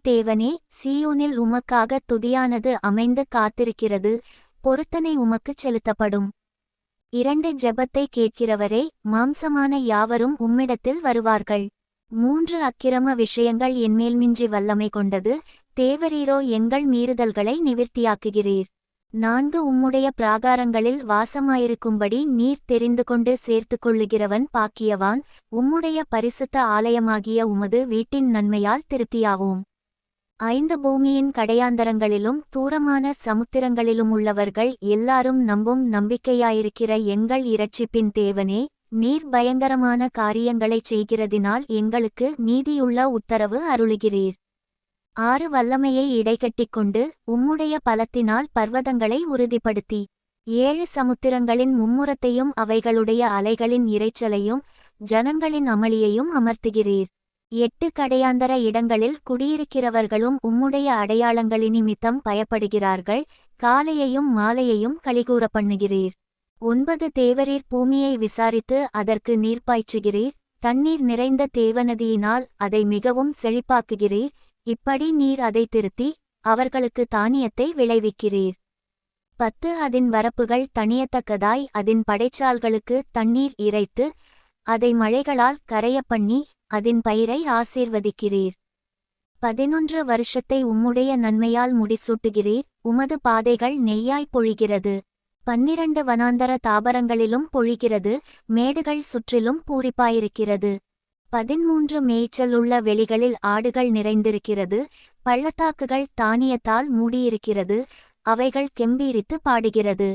தேவனே, சீயோனில் உமக்காக துதியானது அமைந்து காத்திருக்கிறது, பொருத்தனை உமக்குச் செலுத்தப்படும். 2 ஜெபத்தை கேட்கிறவரே, மாம்சமான யாவரும் உம்மிடத்தில் வருவார்கள். 3 அக்கிரம விஷயங்கள் என்மேல் மிஞ்சி வல்லமை கொண்டது, தேவரீரோ எங்கள் மீறுதல்களை நிவிர்த்தியாக்குகிறீர். 4 உம்முடைய பிராகாரங்களில் வாசமாயிருக்கும்படி நீர் தெரிந்து கொண்டு சேர்த்து கொள்ளுகிறவன் பாக்கியவான், உம்முடைய பரிசுத்த ஆலயமாகிய உமது வீட்டின் நன்மையால் திருப்தியாவோம். 5 பூமியின் கடையாந்தரங்களிலும் தூரமான சமுத்திரங்களிலுமுள்ளவர்கள் எல்லாரும் நம்பும் நம்பிக்கையாயிருக்கிற எங்கள் இரட்சிப்பின் தேவனே, நீர் பயங்கரமான காரியங்களைச் செய்கிறதினால் எங்களுக்கு நீதியுள்ள உத்தரவு அருளுகிறீர். 6 வல்லமையை இடைகட்டிக்கொண்டு உம்முடைய பலத்தினால் பர்வதங்களை உறுதிப்படுத்தி 7 சமுத்திரங்களின் மும்முரத்தையும் அவைகளுடைய அலைகளின் இரைச்சலையும் ஜனங்களின் அமளியையும் அமர்த்துகிறீர். 8 கடையாந்தர இடங்களில் குடியிருக்கிறவர்களும் உம்முடைய அடையாளங்களினிமித்தம் பயப்படுகிறார்கள், காலையையும் மாலையையும் களிகூர பண்ணுகிறீர். 9 தேவரீர் பூமியை விசாரித்து அதற்கு நீர் பாய்ச்சுகிறீர், தண்ணீர் நிறைந்த தேவநதியினால் அதை மிகவும் செழிப்பாக்குகிறீர். இப்படி நீர் அதை திருத்தி அவர்களுக்கு தானியத்தை விளைவிக்கிறீர். 10 அதின் வரப்புகள் தணியத்தக்கதாய் அதின் படைச்சால்களுக்கு தண்ணீர் இறைத்து அதை மழைகளால் கரையப்பண்ணி அதின் பயிரை ஆசீர்வதிக்கிறீர். 11 வருஷத்தை உம்முடைய நன்மையால் முடிசூட்டுகிறீர், உமது பாதைகள் நெய்யாய் பொழிகிறது. 12 வனாந்தர தாபரங்களிலும் பொழிகிறது, மேடுகள் சுற்றிலும் பூரிப்பாயிருக்கிறது. 13 மேய்ச்சல் உள்ள வெளிகளில் ஆடுகள் நிறைந்திருக்கிறது, பள்ளத்தாக்குகள் தானியத்தால் மூடியிருக்கிறது, அவைகள் கெம்பீரித்து பாடுகிறது.